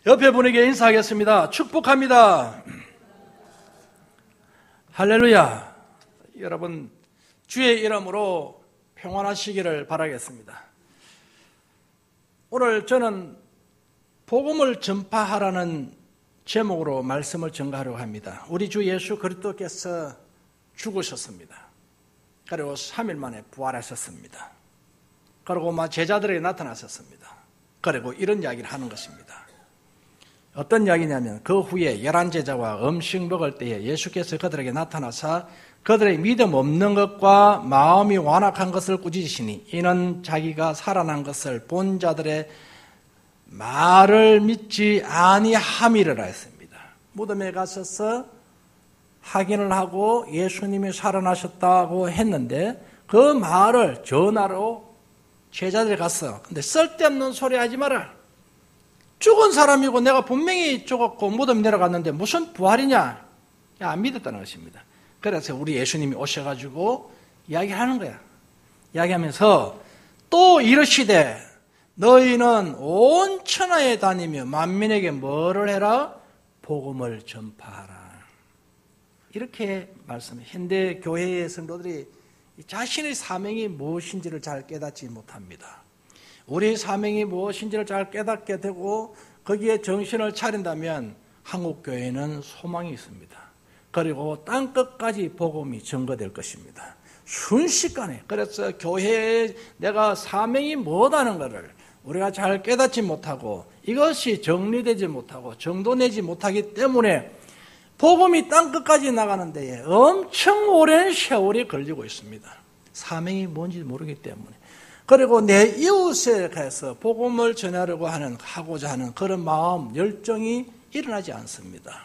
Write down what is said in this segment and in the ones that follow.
옆에 분에게 인사하겠습니다. 축복합니다. 할렐루야. 여러분, 주의 이름으로 평안하시기를 바라겠습니다. 오늘 저는 복음을 전파하라는 제목으로 말씀을 전가하려고 합니다. 우리 주 예수 그리스도께서 죽으셨습니다. 그리고 3일 만에 부활하셨습니다. 그리고 제자들에게 나타나셨습니다. 그리고 이런 이야기를 하는 것입니다. 어떤 이야기냐면 그 후에 11제자와 음식 먹을 때에 예수께서 그들에게 나타나사 그들의 믿음 없는 것과 마음이 완악한 것을 꾸짖으시니 이는 자기가 살아난 것을 본 자들의 말을 믿지 아니함이라 했습니다. 무덤에 가셔서 확인을 하고 예수님이 살아나셨다고 했는데 그 말을 전하러 제자들이 갔어. 근데 쓸데없는 소리 하지 마라. 죽은 사람이고 내가 분명히 죽었고 무덤 내려갔는데 무슨 부활이냐? 안 믿었다는 것입니다. 그래서 우리 예수님이 오셔가지고 이야기하는 거야. 이야기하면서 또 이르시되 너희는 온 천하에 다니며 만민에게 뭐를 해라? 복음을 전파하라. 이렇게 말씀해. 현대 교회의 성도들이 자신의 사명이 무엇인지를 잘 깨닫지 못합니다. 우리 사명이 무엇인지를 잘 깨닫게 되고 거기에 정신을 차린다면 한국교회는 소망이 있습니다. 그리고 땅끝까지 복음이 전거될 것입니다. 순식간에. 그래서 교회에 내가 사명이 뭐다는 것을 우리가 잘 깨닫지 못하고 이것이 정리되지 못하고 정돈되지 못하기 때문에 복음이 땅끝까지 나가는 데에 엄청 오랜 세월이 걸리고 있습니다. 사명이 뭔지 모르기 때문에. 그리고 내 이웃에 가서 복음을 전하려고 하고자 하는 그런 마음, 열정이 일어나지 않습니다.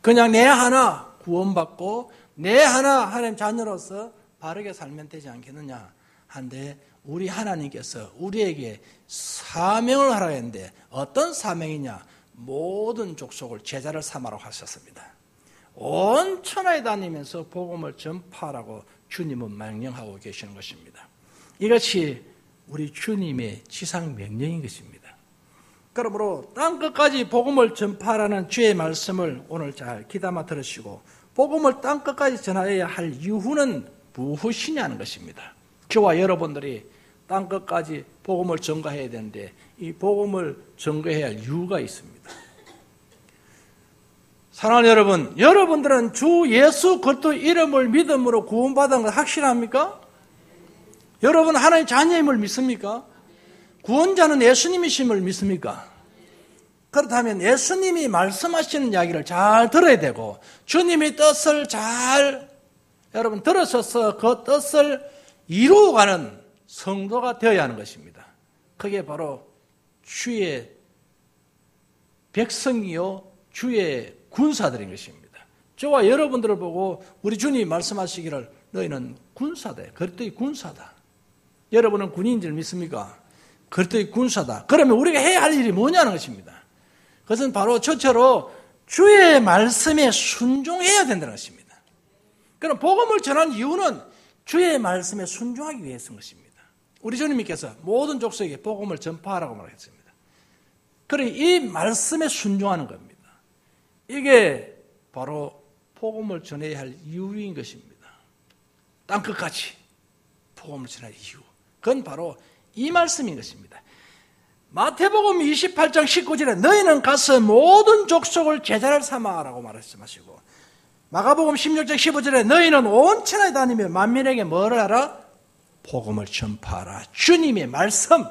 그냥 내 하나 구원받고 내 하나 하나님 자녀로서 바르게 살면 되지 않겠느냐 한데 우리 하나님께서 우리에게 사명을 하라 했는데 어떤 사명이냐? 모든 족속을 제자를 삼으라고 하셨습니다. 온 천하에 다니면서 복음을 전파하라고 주님은 명령하고 계시는 것입니다. 이것이 우리 주님의 지상 명령인 것입니다. 그러므로 땅끝까지 복음을 전파하라는 주의 말씀을 오늘 잘 귀담아 들으시고 복음을 땅끝까지 전하여야 할 이유는 무엇이냐는 것입니다. 저와 여러분들이 땅끝까지 복음을 전가해야 되는데 이 복음을 전가해야 할 이유가 있습니다. 사랑하는 여러분, 여러분들은 주 예수 그리스도 이름을 믿음으로 구원받은 것 확실합니까? 여러분 하나님 자녀임을 믿습니까? 구원자는 예수님이심을 믿습니까? 그렇다면 예수님이 말씀하시는 이야기를 잘 들어야 되고 주님의 뜻을 잘 여러분 들으셔서 그 뜻을 이루어가는 성도가 되어야 하는 것입니다. 그게 바로 주의 백성이요 주의 군사들인 것입니다. 저와 여러분들을 보고 우리 주님이 말씀하시기를 너희는 군사다. 그리스도의 군사다. 여러분은 군인인 줄 믿습니까? 그리스도의 군사다. 그러면 우리가 해야 할 일이 뭐냐는 것입니다. 그것은 바로 저처럼 주의 말씀에 순종해야 된다는 것입니다. 그럼 복음을 전하는 이유는 주의 말씀에 순종하기 위해서인 것입니다. 우리 주님께서 모든 족속에게 복음을 전파하라고 말했습니다. 그래 이 말씀에 순종하는 겁니다. 이게 바로 복음을 전해야 할 이유인 것입니다. 땅끝까지 복음을 전할 이유. 그건 바로 이 말씀인 것입니다. 마태복음 28장 19절에 너희는 가서 모든 족속을 제자를 삼아라고 말씀하시고 마가복음 16장 15절에 너희는 온 천하에 다니며 만민에게 뭐를 하라? 복음을 전파하라. 주님의 말씀.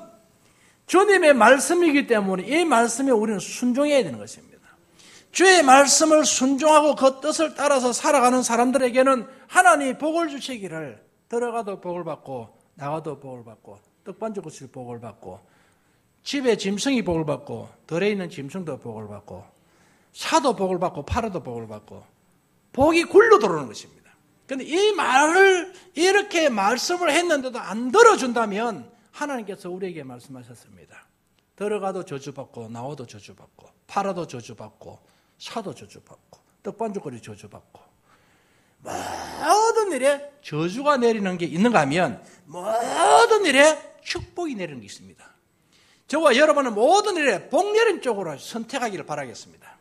주님의 말씀이기 때문에 이 말씀에 우리는 순종해야 되는 것입니다. 주의 말씀을 순종하고 그 뜻을 따라서 살아가는 사람들에게는 하나님이 복을 주시기를 들어가도 복을 받고 나가도 복을 받고 떡반죽을 복을 받고 집에 짐승이 복을 받고 덜에 있는 짐승도 복을 받고 사도 복을 받고 팔아도 복을 받고 복이 굴러 들어오는 것입니다. 그런데 이 말을 이렇게 말씀을 했는데도 안 들어준다면 하나님께서 우리에게 말씀하셨습니다. 들어가도 저주받고 나와도 저주받고 팔아도 저주받고 사도 저주받고 떡반죽거리 저주받고 모든 일에 저주가 내리는 게 있는가 하면 모든 일에 축복이 내리는 게 있습니다. 저와 여러분은 모든 일에 복내린 쪽으로 선택하기를 바라겠습니다.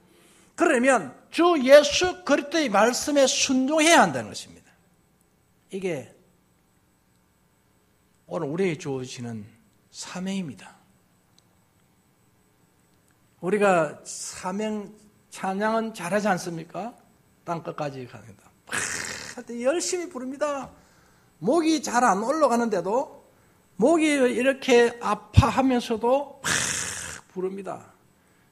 그러면 주 예수 그리스도의 말씀에 순종해야 한다는 것입니다. 이게 오늘 우리에게 주어지는 사명입니다. 우리가 사명 찬양은 잘하지 않습니까? 땅끝까지 갑니다. 열심히 부릅니다. 목이 잘 안 올라가는데도 목이 이렇게 아파하면서도 부릅니다.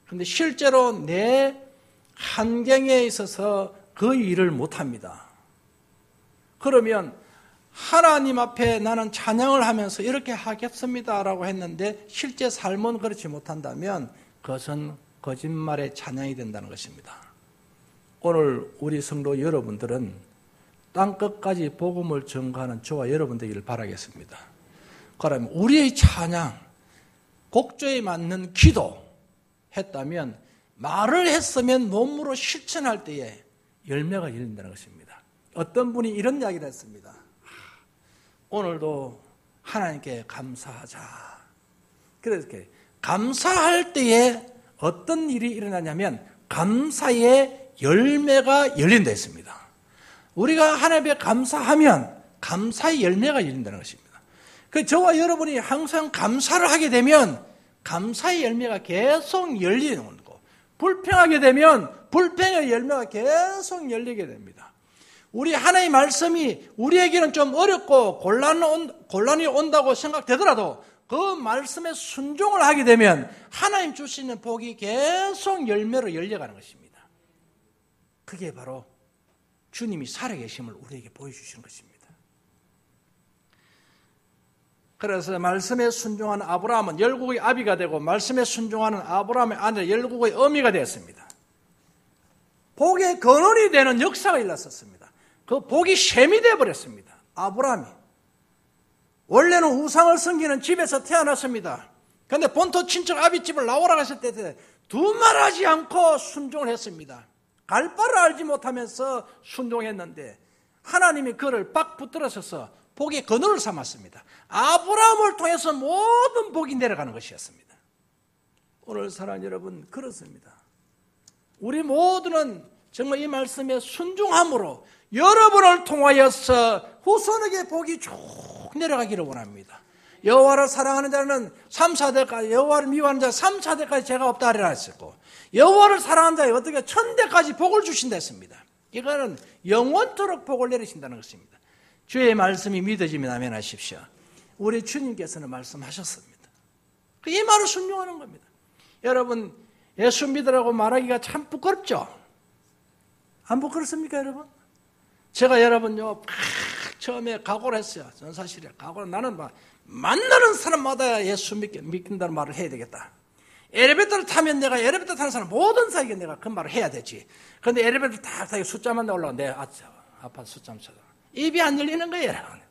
그런데 실제로 내 환경에 있어서 그 일을 못합니다. 그러면 하나님 앞에 나는 찬양을 하면서 이렇게 하겠습니다라고 했는데 실제 삶은 그렇지 못한다면 그것은 거짓말의 찬양이 된다는 것입니다. 오늘 우리 성도 여러분들은 땅끝까지 복음을 전가하는 저와 여러분 되기를 바라겠습니다. 그러면 우리의 찬양, 곡조에 맞는 기도 했다면 말을 했으면 몸으로 실천할 때에 열매가 열린다는 것입니다. 어떤 분이 이런 이야기를 했습니다. 오늘도 하나님께 감사하자. 그래서 이렇게 감사할 때에 어떤 일이 일어나냐면 감사의 열매가 열린다 했습니다. 우리가 하나님께 감사하면 감사의 열매가 열린다는 것입니다. 그 저와 여러분이 항상 감사를 하게 되면 감사의 열매가 계속 열리는 거고, 불평하게 되면 불평의 열매가 계속 열리게 됩니다. 우리 하나님의 말씀이 우리에게는 좀 어렵고 곤란이 온다고 생각되더라도 그 말씀에 순종을 하게 되면 하나님 주시는 복이 계속 열매로 열려가는 것입니다. 그게 바로 주님이 살아계심을 우리에게 보여주시는 것입니다. 그래서 말씀에 순종하는 아브라함은 열국의 아비가 되고 말씀에 순종하는 아브라함의 아내 열국의 어미가 되었습니다. 복의 근원이 되는 역사가 일어났었습니다. 그 복이 셈이 되어버렸습니다. 아브라함이 원래는 우상을 섬기는 집에서 태어났습니다. 그런데 본토 친척 아비집을 나오라 했을 때 두말하지 않고 순종을 했습니다. 갈 바를 알지 못하면서 순종했는데 하나님이 그를 빡 붙들어서서 복의 근원을 삼았습니다. 아브라함을 통해서 모든 복이 내려가는 것이었습니다. 오늘 사랑하는 여러분, 그렇습니다. 우리 모두는 정말 이 말씀에 순종함으로 여러분을 통하여서 후손에게 복이 쭉 내려가기를 원합니다. 여호와를 사랑하는 자는 3, 4대까지, 여호와를 미워하는 자 3, 4대까지 죄가 없다 하리라 했었고, 여호와를 사랑하는 자에 어떻게 1000대까지 복을 주신다 했습니다. 이거는 영원토록 복을 내리신다는 것입니다. 주의 말씀이 믿어지면 아멘 하십시오. 우리 주님께서는 말씀하셨습니다. 이 말을 순종하는 겁니다. 여러분, 예수 믿으라고 말하기가 참 부끄럽죠? 안 부끄럽습니까, 여러분? 제가 여러분요, 처음에 각오를 했어요. 전 사실에 각오를 나는 만나는 사람마다 예수 믿긴다는 말을 해야 되겠다. 엘리베이터를 타면 내가 엘리베이터 타는 사람 모든 사이에 내가 그 말을 해야 되지. 그런데 엘리베이터 딱 타고 숫자만 올라가 내 아파트 숫자만 쳐다. 입이 안 열리는 거예요, 여러분.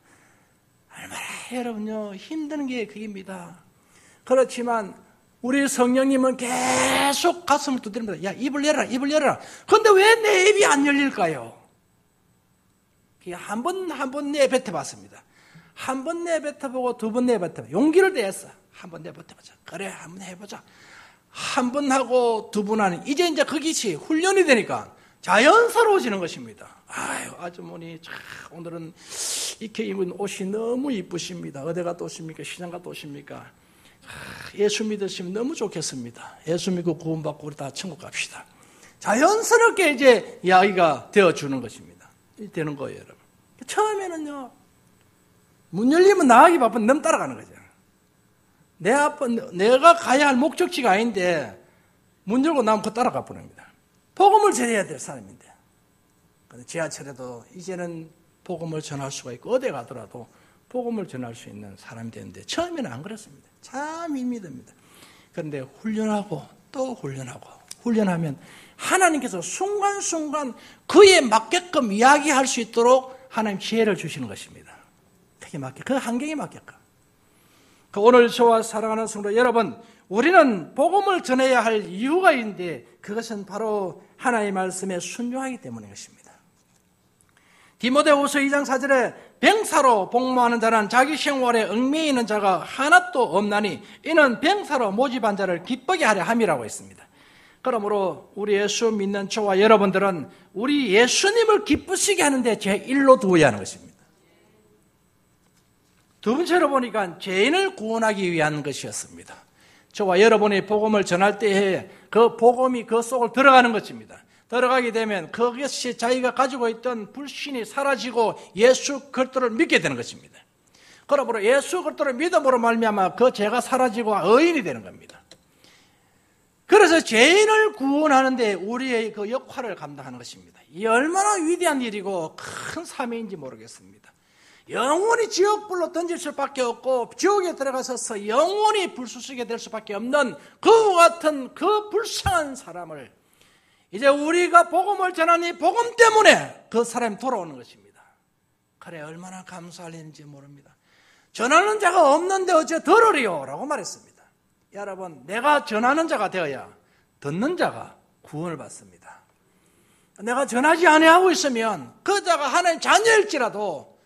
얼마나 여러분요 힘든 게 그입니다. 그렇지만 우리 성령님은 계속 가슴을 두드립니다. 야, 입을 열어라, 입을 열어라. 그런데 왜 내 입이 안 열릴까요? 한 번 내뱉어봤습니다. 한 번 내뱉어보고 두 번 내뱉어보고 용기를 내었어. 한 번 내뱉어보자. 그래, 한 번 해보자. 한 번 하고 두 번 하는, 이제 그것이 훈련이 되니까 자연스러워지는 것입니다. 아유, 아주머니, 오늘은 이렇게 입은 옷이 너무 이쁘십니다. 어디 갔다 오십니까? 시장 갔다 오십니까? 예수 믿으시면 너무 좋겠습니다. 예수 믿고 구원받고 우리 다 천국 갑시다. 자연스럽게 이제 이야기가 되어주는 것입니다. 되는 거예요, 여러분. 처음에는요, 문 열리면 나가기 바쁜 너무 따라가는 거죠. 내가 가야 할 목적지가 아닌데 문 열고 나면 그 따라가 버립니다. 복음을 전해야 될 사람인데. 지하철에도 이제는 복음을 전할 수가 있고 어디 가더라도 복음을 전할 수 있는 사람이 되는데 처음에는 안 그렇습니다. 참 힘듭니다. 그런데 훈련하고 또 훈련하면 하나님께서 순간순간 그에 맞게끔 이야기할 수 있도록 하나님 지혜를 주시는 것입니다. 그게 그 환경에 맞게끔. 오늘 저와 사랑하는 성도 여러분, 우리는 복음을 전해야 할 이유가 있는데 그것은 바로 하나님의 말씀에 순종하기 때문인 것입니다. 디모데후서 2장 4절에 병사로 복무하는 자는 자기 생활에 얽매이는 있는 자가 하나도 없나니 이는 병사로 모집한 자를 기쁘게 하려 함이라고 했습니다. 그러므로 우리 예수 믿는 저와 여러분들은 우리 예수님을 기쁘시게 하는데 제1로 두어야 하는 것입니다. 두 번째로 보니까 죄인을 구원하기 위한 것이었습니다. 저와 여러분이 복음을 전할 때에 그 복음이 그 속을 들어가는 것입니다. 들어가게 되면 그것이 자기가 가지고 있던 불신이 사라지고 예수 그리스도를 믿게 되는 것입니다. 그러므로 예수 그리스도를 믿음으로 말미암아 그 죄가 사라지고 의인이 되는 겁니다. 그래서 죄인을 구원하는 데 우리의 그 역할을 감당하는 것입니다. 이 얼마나 위대한 일이고 큰 사명인지 모르겠습니다. 영원히 지옥불로 던질 수밖에 없고 지옥에 들어가서 영원히 불수시게 될 수밖에 없는 그와 같은 그 불쌍한 사람을 이제 우리가 복음을 전하니 복음 때문에 그 사람이 돌아오는 것입니다. 그래 얼마나 감사할 일인지 모릅니다. 전하는 자가 없는데 어째 들으리요? 라고 말했습니다. 여러분, 내가 전하는 자가 되어야 듣는 자가 구원을 받습니다. 내가 전하지 아니하고 있으면 그 자가 하나님 자녀일지라도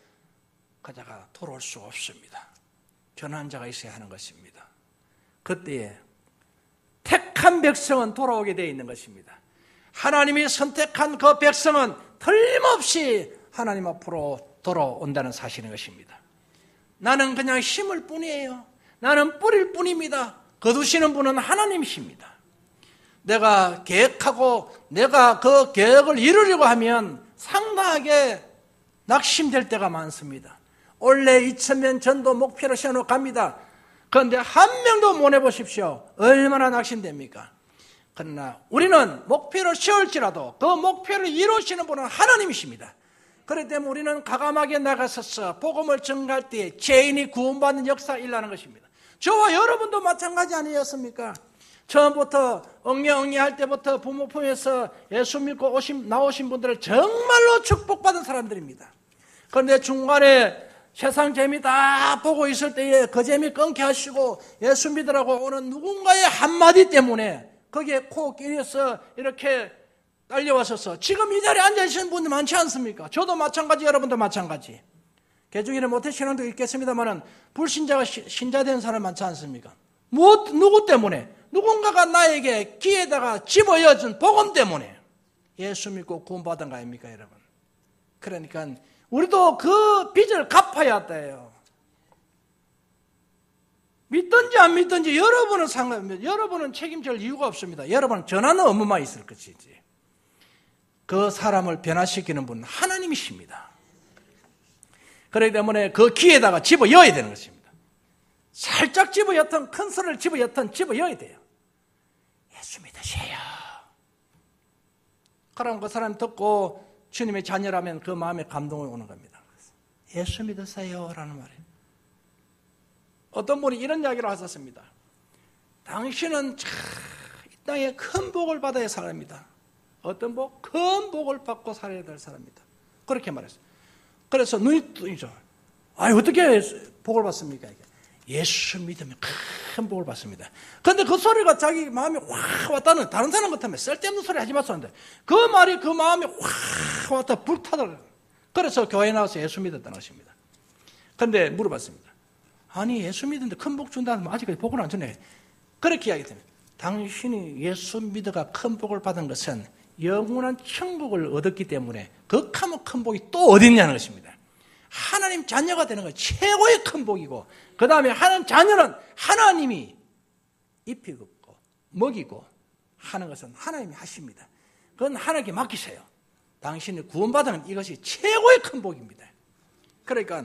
그 자가 돌아올 수 없습니다. 전하는 자가 있어야 하는 것입니다. 그때에 택한 백성은 돌아오게 되어 있는 것입니다. 하나님이 선택한 그 백성은 틀림없이 하나님 앞으로 돌아온다는 사실인 것입니다. 나는 그냥 심을 뿐이에요. 나는 뿌릴 뿐입니다. 거두시는 분은 하나님이십니다. 내가 계획하고 내가 그 계획을 이루려고 하면 상당하게 낙심될 때가 많습니다. 올해 2000명 전도 목표로 세워놓고 갑니다. 그런데 한 명도 못 해보십시오. 얼마나 낙심됩니까? 그러나 우리는 목표를 세울지라도 그 목표를 이루시는 분은 하나님이십니다. 그렇기 때문에 우리는 과감하게 나가서서 복음을 전가할 때 죄인이 구원받는 역사가 일어나는 것입니다. 저와 여러분도 마찬가지 아니었습니까? 처음부터 엉냐할 때부터 부모 품에서 예수 믿고 나오신 분들은 정말로 축복받은 사람들입니다. 그런데 중간에 세상 재미 다 보고 있을 때에 그 재미 끊게 하시고 예수 믿으라고 오는 누군가의 한마디 때문에 거기에 코끼리에서 이렇게 딸려와서서 지금 이 자리에 앉아계시는 분들 많지 않습니까? 저도 마찬가지, 여러분도 마찬가지. 개중에는 모태신앙도 있겠습니다만 불신자가 신자된 사람 많지 않습니까? 누구 때문에? 누군가가 나에게 귀에다가 집어여준 복음 때문에 예수 믿고 구원받은 거 아닙니까, 여러분? 그러니까 우리도 그 빚을 갚아야 돼요. 믿든지 안 믿든지 여러분은 책임질 이유가 없습니다. 여러분은 전하는 업무만 있을 것이지. 그 사람을 변화시키는 분은 하나님이십니다. 그렇기 때문에 그 귀에다가 집어여야 되는 것입니다. 살짝 집어였던 큰 소리를 집어여야 돼요. 예수 믿으세요. 그럼 그 사람 듣고 주님의 자녀라면 그 마음에 감동이 오는 겁니다. 예수 믿으세요 라는 말이에요. 어떤 분이 이런 이야기를 하셨습니다. 당신은 이 땅에 큰 복을 받아야 사람입니다. 어떤 복? 큰 복을 받고 살아야 될 사람입니다. 그렇게 말했어요. 그래서 눈이 뜨이죠. 어떻게 복을 받습니까? 예수 믿으면 큰 복을 받습니다. 그런데 그 소리가 자기 마음에 확 왔다는, 다른 사람 같으면 쓸데없는 소리 하지 마셨는데 그 말이 그 마음에 확 왔다 불타더라고요. 그래서 교회에 나와서 예수 믿었다는 것입니다. 그런데 물어봤습니다. 아니 예수 믿는데 큰 복 준다면 아직까지 복을 안 주네. 그렇게 이야기했더니 당신이 예수 믿어가 큰 복을 받은 것은 영원한 천국을 얻었기 때문에 극하면 큰 복이 또 어디 있냐는 것입니다. 하나님 자녀가 되는 건 최고의 큰 복이고 그 다음에 하나님 자녀는 하나님이 입히고 먹이고 하는 것은 하나님이 하십니다. 그건 하나님께 맡기세요. 당신이 구원받은 이것이 최고의 큰 복입니다. 그러니까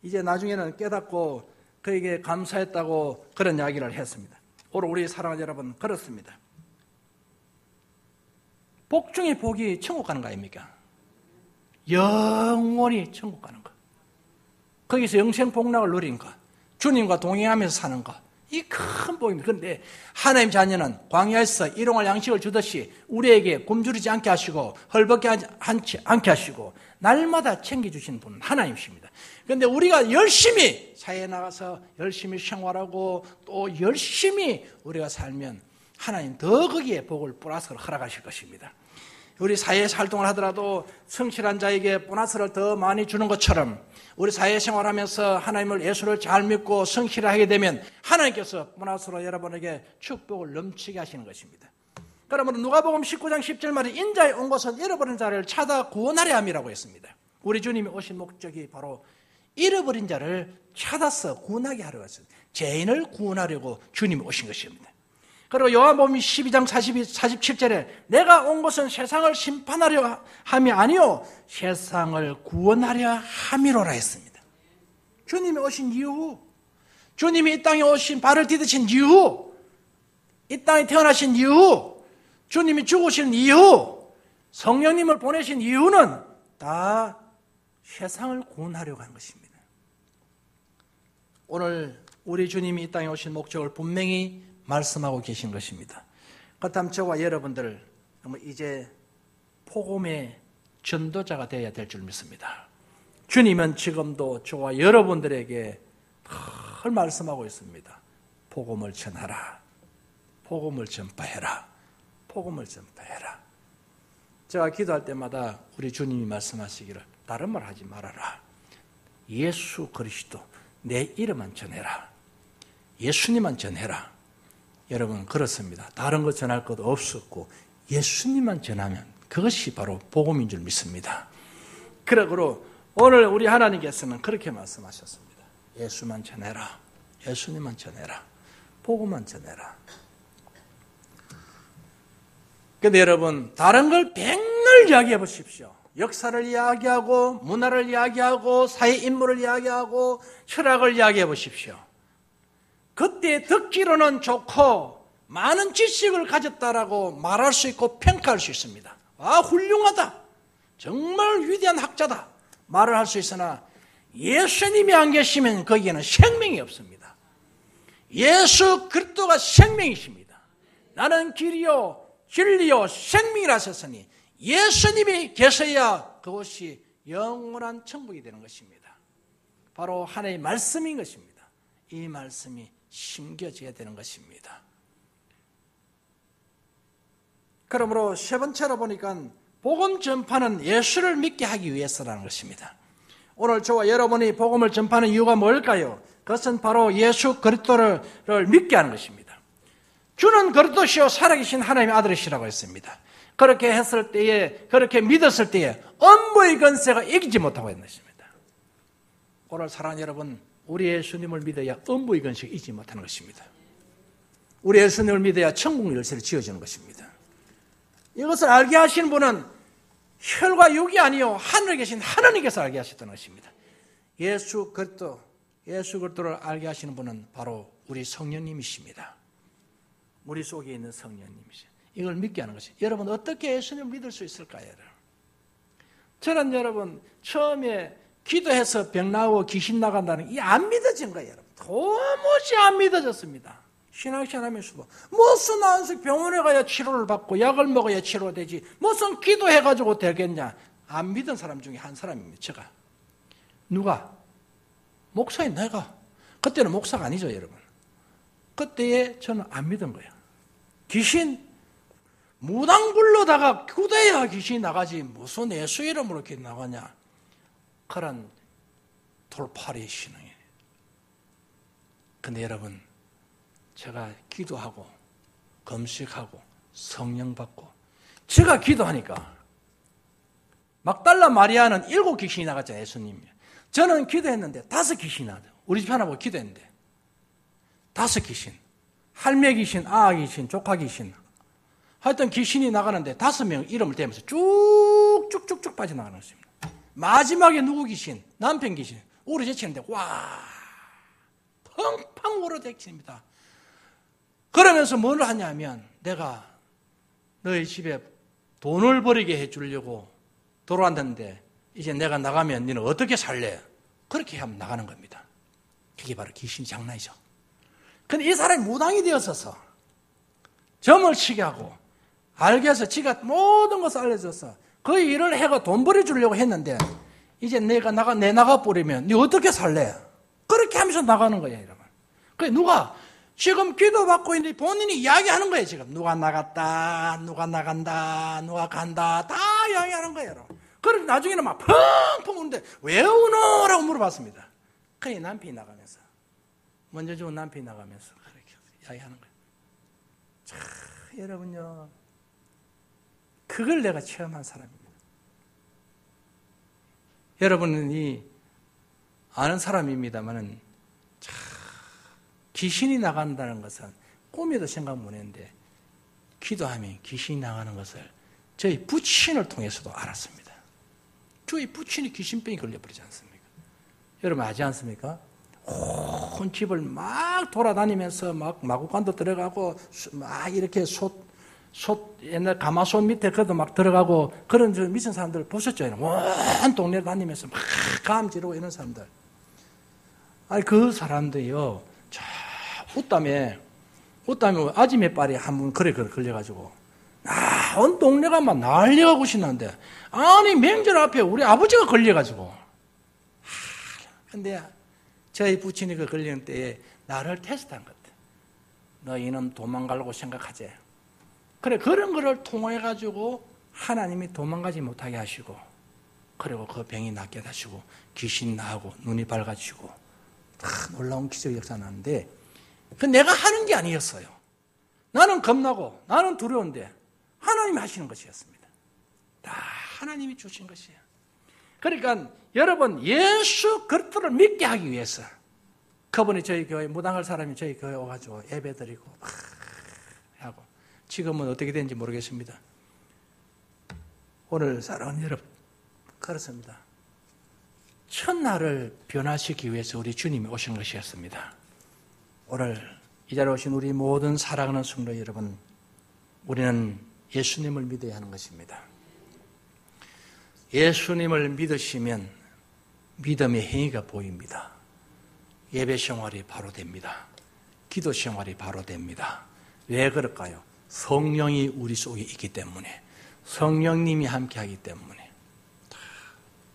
이제 나중에는 깨닫고 그에게 감사했다고 그런 이야기를 했습니다. 오늘 우리 사랑하는 여러분 그렇습니다. 복 중에 복이 천국 가는 거 아닙니까? 영원히 천국 가는 거. 거기서 영생 복락을 누린 거. 주님과 동행하면서 사는 거. 이 큰 복입니다. 그런데 하나님 자녀는 광야에서 일용할 양식을 주듯이 우리에게 굶주리지 않게 하시고 헐벗게 하지 않게 하시고 날마다 챙겨주시는 분은 하나님이십니다. 그런데 우리가 열심히 사회에 나가서 열심히 생활하고 또 열심히 우리가 살면 하나님 더 거기에 복을 플러스로 허락하실 것입니다. 우리 사회에서 활동을 하더라도 성실한 자에게 보너스를 더 많이 주는 것처럼 우리 사회생활하면서 하나님을 예수를 잘 믿고 성실하게 되면 하나님께서 보너스로 여러분에게 축복을 넘치게 하시는 것입니다. 그러므로 누가복음 19장 10절 말에 인자에 온 것은 잃어버린 자를 찾아 구원하려 함이라고 했습니다. 우리 주님이 오신 목적이 바로 잃어버린 자를 찾아서 구원하게 하려 했습니다. 죄인을 구원하려고 주님이 오신 것입니다. 그리고 요한복음 12장 47절에 내가 온 것은 세상을 심판하려 함이 아니요 세상을 구원하려 함이로라 했습니다. 주님이 오신 이유, 주님이 이 땅에 오신 발을 디디신 이유, 이 땅에 태어나신 이유, 주님이 죽으신 이유, 성령님을 보내신 이유는 다 세상을 구원하려고 하는 것입니다. 오늘 우리 주님이 이 땅에 오신 목적을 분명히 말씀하고 계신 것입니다. 그렇다면 저와 여러분들 이제 복음의 전도자가 되어야 될 줄 믿습니다. 주님은 지금도 저와 여러분들에게 늘 말씀하고 있습니다. 복음을 전하라. 복음을 전파해라. 복음을 전파해라. 제가 기도할 때마다 우리 주님이 말씀하시기를 다른 말 하지 말아라. 예수 그리스도 내 이름만 전해라. 예수님만 전해라. 여러분 그렇습니다. 다른 것 전할 것 없었고 예수님만 전하면 그것이 바로 복음인 줄 믿습니다. 그러므로 오늘 우리 하나님께서는 그렇게 말씀하셨습니다. 예수만 전해라. 예수님만 전해라. 복음만 전해라. 그런데 여러분 다른 걸 백날 이야기해 보십시오. 역사를 이야기하고 문화를 이야기하고 사회 인물을 이야기하고 철학을 이야기해 보십시오. 그때 듣기로는 좋고 많은 지식을 가졌다라고 말할 수 있고 평가할 수 있습니다. 아, 훌륭하다. 정말 위대한 학자다. 말을 할 수 있으나 예수님이 안 계시면 거기에는 생명이 없습니다. 예수 그리스도가 생명이십니다. 나는 길이요 진리요 생명이라 하셨으니 예수님이 계셔야 그것이 영원한 천국이 되는 것입니다. 바로 하나님의 말씀인 것입니다. 이 말씀이 심겨져야 되는 것입니다. 그러므로 세 번째로 보니까 복음 전파는 예수를 믿게 하기 위해서라는 것입니다. 오늘 저와 여러분이 복음을 전파하는 이유가 뭘까요? 그것은 바로 예수 그리스도를 믿게 하는 것입니다. 주는 그리스도시요 살아계신 하나님의 아들이시라고 했습니다. 그렇게 했을 때에, 그렇게 믿었을 때에 음부의 권세가 이기지 못하고 있는 것입니다. 오늘 사랑하는 여러분, 우리 예수님을 믿어야 음부의 권세가 이기지 못하는 것입니다. 우리 예수님을 믿어야 천국 열쇠를 지어주는 것입니다. 이것을 알게 하신 분은 혈과 육이 아니요 하늘에 계신 하나님께서 알게 하셨다는 것입니다. 예수 그리스도를 알게 하시는 분은 바로 우리 성령님이십니다. 우리 속에 있는 성령님이십니다. 이걸 믿게 하는 것이. 여러분 어떻게 예수님을 믿을 수 있을까요? 저는 여러분 처음에 기도해서 병 나오고 귀신 나간다는 게 안 믿어진 거예요. 여러분. 도무지 안 믿어졌습니다. 신앙생활 하면서도 무슨 안식 병원에 가야 치료를 받고 약을 먹어야 치료되지 무슨 기도해가지고 되겠냐. 안 믿은 사람 중에 한 사람입니다. 제가. 누가? 목사인 내가. 그때는 목사가 아니죠 여러분. 그때에 저는 안 믿은 거예요. 귀신 무당 불러다가 기도해야 귀신이 나가지 무슨 예수 이름으로 이렇게 나가냐. 그런 돌팔이 신앙이에요. 근데 여러분 제가 기도하고 금식하고 성령 받고 제가 기도하니까 막달라 마리아는 7 귀신이 나갔잖아요. 예수님이. 저는 기도했는데 5 귀신이 나왔어요. 우리 집 하나 보고 기도했는데 5 귀신. 할매 귀신, 아아 귀신, 조카 귀신. 하여튼 귀신이 나가는데 5명 이름을 대면서 쭉쭉쭉쭉 빠져나가는 것입니다. 마지막에 누구 귀신? 남편 귀신. 우러제치는데 와 펑펑 우러제칩니다. 그러면서 뭘 하냐면 내가 너희 집에 돈을 버리게 해주려고 들어왔는데 이제 내가 나가면 너는 어떻게 살래? 그렇게 하면 나가는 겁니다. 그게 바로 귀신 장난이죠. 근데 이 사람이 무당이 되었어서 점을 치게 하고 알게 해서 지가 모든 것을 알려줘서 그 일을 해가 돈 벌어주려고 했는데 이제 내가 나가버리면 너 어떻게 살래? 그렇게 하면서 나가는 거야 여러분. 그래 누가 지금 기도받고 있는데 본인이 이야기하는 거예요. 지금 누가 나갔다, 누가 나간다, 누가 간다, 다 이야기하는 거예요. 그래서 나중에는 막 펑펑 우는데 왜 우노? 라고 물어봤습니다. 그래 남편이 나가면서, 먼저 죽은 남편이 나가면서 그렇게 이야기하는 거예요. 자, 여러분요, 그걸 내가 체험한 사람입니다. 여러분이 아는 사람입니다만은 귀신이 나간다는 것은 꿈에도 생각 못 했는데 기도하면 귀신이 나가는 것을 저희 부친을 통해서도 알았습니다. 저희 부친이 귀신병이 걸려버리지 않습니까? 여러분 아지 않습니까? 온 집을 막 돌아다니면서 막 마구간도 들어가고 막 이렇게 옛날 가마솥 밑에 그도 막 들어가고 그런 저 미친 사람들 보셨죠? 온 동네 다니면서 막 감 지르고 이런 사람들. 아니 그 사람들이요, 저 웃담에 아지매 빨이 한 번 그래 걸려가지고 온 동네가 막 난리가 굿이는데 아니 명절 앞에 우리 아버지가 걸려가지고 근데 저희 부친이 그 걸리는 때에 나를 테스트한 것 같아. 너 이놈 도망가려고 생각하지? 그래 그런 거를 통해가지고 하나님이 도망가지 못하게 하시고 그리고 그 병이 낫게 하시고 귀신 나하고 눈이 밝아지고 다 놀라운 기적의 역사 나는데 그 내가 하는 게 아니었어요. 나는 겁나고 나는 두려운데 하나님이 하시는 것이었습니다. 다 하나님이 주신 것이에요. 그러니까 여러분 예수 그리스도를 믿게 하기 위해서 그분이 저희 교회 무당할 사람이 저희 교회 와가지고 예배드리고 막 하고 지금은 어떻게 되는지 모르겠습니다. 오늘 사랑하는 여러분 그렇습니다. 첫날을 변화시키기 위해서 우리 주님이 오신 것이었습니다. 오늘 이 자리에 오신 우리 모든 사랑하는 성도 여러분, 우리는 예수님을 믿어야 하는 것입니다. 예수님을 믿으시면 믿음의 행위가 보입니다. 예배 생활이 바로 됩니다. 기도 생활이 바로 됩니다. 왜 그럴까요? 성령이 우리 속에 있기 때문에, 성령님이 함께하기 때문에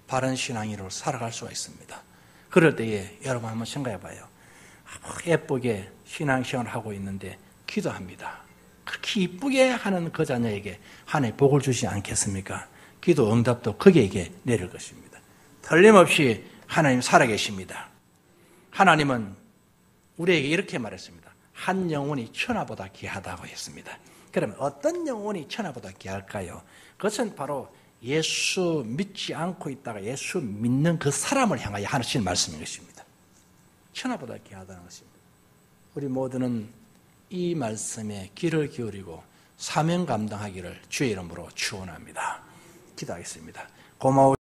바른 신앙으로 살아갈 수가 있습니다. 그럴 때에 여러분 한번 생각해 봐요. 예쁘게 신앙생활을 하고 있는데 기도합니다. 그렇게 이쁘게 하는 그 자녀에게 하나님 복을 주시지 않겠습니까? 기도 응답도 그에게 내릴 것입니다. 틀림없이 하나님 살아계십니다. 하나님은 우리에게 이렇게 말했습니다. 한 영혼이 천하보다 귀하다고 했습니다. 그러면 어떤 영혼이 천하보다 귀할까요? 그것은 바로 예수 믿지 않고 있다가 예수 믿는 그 사람을 향하여 하시는 말씀인 것입니다. 천하보다 귀하다는 것입니다. 우리 모두는 이 말씀에 귀를 기울이고 사명 감당하기를 주의 이름으로 축원합니다. 기도하겠습니다. 고마워.